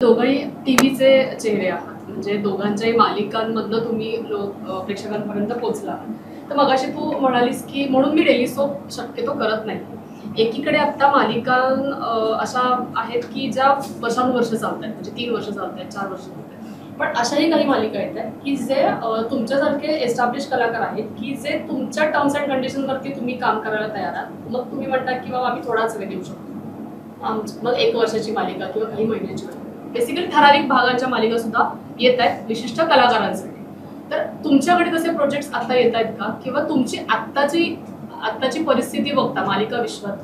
दोघंही टीव्हीचे चेहरे आहात, म्हणजे दोघांच्याही मालिकांमधनं तुम्ही प्रेक्षकांपर्यंत पोहोचला. तर मगाशी तू म्हणालीस की म्हणून मी डेली सोप शक्यतो करत नाही. एकीकडे आता मालिका अशा आहेत की ज्या वर्षानुवर्ष चालत आहेत, म्हणजे 3 वर्ष चालत आहेत, 4 वर्ष चालत आहेत. पण अशाही काही मालिका येत आहेत की जे तुमच्यासारखे एस्टॅब्लिश कलाकार आहेत की जे तुमच्या टर्म्स अँड कंडिशनवरती तुम्ही काम करायला तयार आहात. मग तुम्ही म्हणता की बाबा आम्ही थोडाच वेळ देऊ शकतो, मग 1 वर्षाची मालिका किंवा काही महिन्याची मालिका, बेसिकली ठराविक भागांच्या मालिका सुद्धा येत आहेत विशिष्ट कलाकारांसाठी. तर तुमच्याकडे तसे प्रोजेक्ट्स आता येत आहेत का, किंवा तुमची आत्ताची परिस्थिती बघता मालिका विश्वात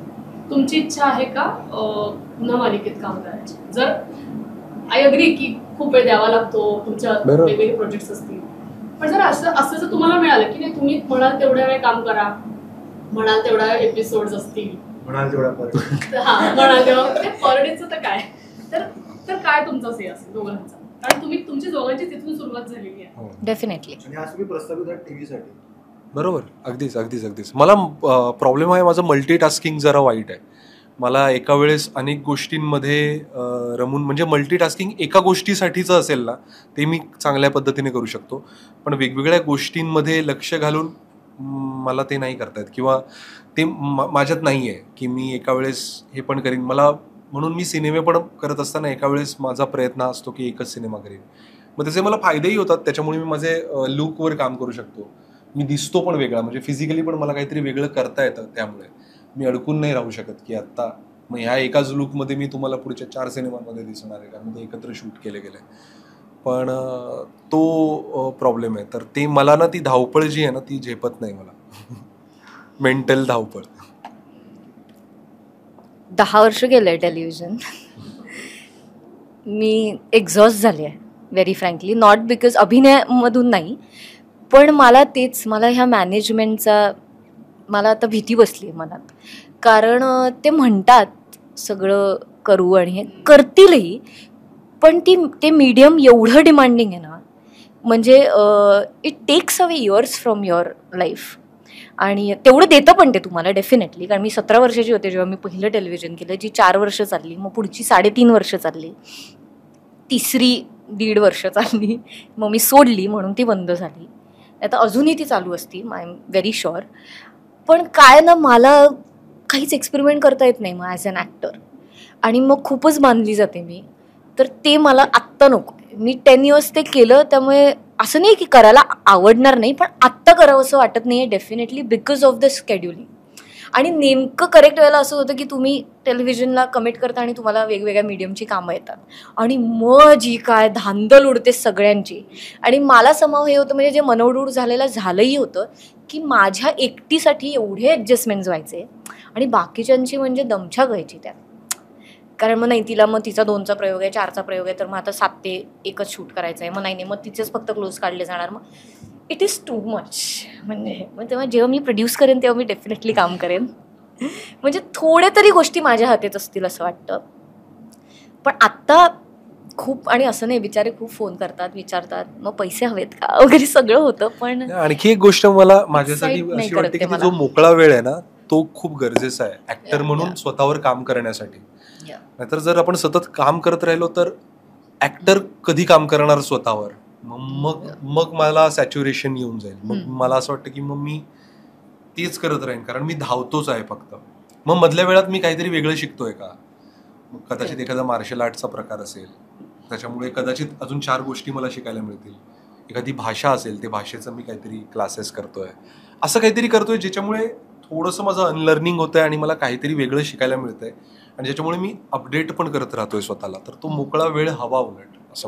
तुमची इच्छा आहे का पुन्हा मालिकेत काम करायची? जर आय अग्री की खूप वेळ द्यावा लागतो, तुमच्या वेगवेगळे प्रोजेक्ट्स असतील, पण जर असं जर तुम्हाला मिळालं की नाही तुम्ही म्हणाल तेवढ्या वेळ काम करा, म्हणाल तेवढ्या एपिसोड्स असतील, म्हणाल तेवढा म्हणाल तेव्हा पर डेचं तर काय, तर काय तुमचं से असेल दोघांचा? कारण तुमची दोघांची तिथून सुरुवात झालेली आहे. डेफिनेटली. आणि आज तुम्ही प्रस्तावित आहात टीव्हीसाठी. बरोबर, अगदीच. मला प्रॉब्लेम आहे, माझं मल्टीटास्किंग जरा वाईट आहे. मला एका वेळेस अनेक गोष्टींमध्ये रमून, म्हणजे मल्टीटास्किंग एका गोष्टीसाठीचं असेल ना ते मी चांगल्या पद्धतीने करू शकतो, पण वेगवेगळ्या गोष्टींमध्ये लक्ष घालून मला ते नाही करता येत, किंवा ते माझ्यात नाही आहे की मी एका वेळेस हे पण करीन. म्हणून मी सिनेमे पण करत असताना एका वेळेस माझा प्रयत्न असतो की एकच सिनेमा करेन. मग त्याचे मला फायदेही होतात, त्याच्यामुळे मी माझे लुकवर काम करू शकतो, मी दिसतो पण वेगळा, म्हणजे फिजिकली पण मला काहीतरी वेगळं करता येतं. त्यामुळे मी अडकून नाही राहू शकत की आत्ता मग ह्या एकाच लुकमध्ये मी तुम्हाला पुढच्या 4 सिनेमांमध्ये दिसणार आहे, कारण ते एकत्र शूट केले गेले. पण तो प्रॉब्लेम आहे. तर ते मला ना ती धावपळ जी आहे ना ती झेपत नाही मला मेंटल धावपळ. 10 वर्ष गेलंय टेलिव्हिजन. मी एक्झॉस्ट झाले आहे व्हेरी फ्रँकली, नॉट बिकॉज अभिनयामधून नाही, पण मला ह्या मॅनेजमेंटचा मला आता भीती बसली आहे मनात. कारण ते म्हणतात सगळं करू आणि हे करतीलही, पण ते मीडियम एवढं डिमांडिंग आहे ना, म्हणजे it takes away years from your life. आणि तेवढं देतं पण ते तुम्हाला डेफिनेटली. कारण मी 17 वर्षाची होते जेव्हा मी पहिलं टेलिव्हिजन केलं, जी 4 वर्ष चालली, मग पुढची 3.5 वर्ष चालली, तिसरी 1.5 वर्ष चालली, मग मी सोडली म्हणून ती बंद झाली. आता अजूनही ती चालू असती, आय एम व्हेरी शुअर. पण काय ना, मला काहीच एक्सपेरिमेंट करता येत नाही मग ॲज अन ॲक्टर, आणि मग खूपच बांधली जाते मी. तर ते मला आत्ता नको. मी 10 इयर्स ते केलं, त्यामुळे असं नाही की करायला आवडणार नाही, पण आत्ता करावं असं वाटत नाही आहे डेफिनेटली, बिकॉज ऑफ द स्केड्युलिंग. आणि नेमकं करेक्ट वेळेला असं होतं की तुम्ही टेलिव्हिजनला कमिट करता आणि तुम्हाला वेगवेगळ्या मीडियमची कामं येतात, आणि मग जी काय धांदल उडते सगळ्यांची. आणि मला समाव हे होतं, म्हणजे जे मनोडूड झालंही होतं की माझ्या एकटीसाठी एवढे ॲडजस्टमेंट्स व्हायचे, आणि बाकीच्यांची म्हणजे दमछाक व्हायची त्यात. कारण मग नाही, मग तिचा 2चा प्रयोग आहे, 4चा प्रयोग आहे, तर मग आता 7 ते 1च शूट करायचं आहे, मग नाही, मग तिचेच फक्त क्लोज काढले जाणार. मग इट इज टू मच. म्हणजे मग तेव्हा जेव्हा मी प्रोड्यूस करेन तेव्हा मी डेफिनेटली काम करेन, म्हणजे थोड्या तरी गोष्टी माझ्या हातात असतील असं वाटतं. पण आत्ता खूप, आणि असं नाही, बिचारे खूप फोन करतात, विचारतात मग पैसे हवेत का वगैरे सगळं होतं. पण आणखी एक गोष्ट मला माझ्यासाठी अशी वाटते की जो मोकळा वेळ आहे ना तो खूप गरजेचा आहे ऍक्टर म्हणून स्वतःवर काम करण्यासाठी. नाहीतर जर आपण सतत काम करत राहिलो तर ऍक्टर कधी काम करणार स्वतःवर? मग मला सॅच्युरेशन येऊन जाईल. मग मला असं वाटतं की मग मी तेच करत राहीन, कारण मी धावतोच आहे फक्त. मग मधल्या वेळात मी काहीतरी वेगळं शिकतोय का? कदाचित एखादा मार्शल आर्टचा प्रकार असेल, त्याच्यामुळे कदाचित अजून 4 गोष्टी मला शिकायला मिळतील. एखादी भाषा असेल, ते भाषेचं मी काहीतरी क्लासेस करतोय, असं काहीतरी करतोय ज्याच्यामुळे थोडंसं माझं अनलर्निंग होतंय आणि मला काहीतरी वेगळं शिकायला मिळतंय, आणि ज्याच्यामुळे मी अपडेट पण करत राहतोय स्वतःला. तर तो मोकळा वेळ हवा उलट.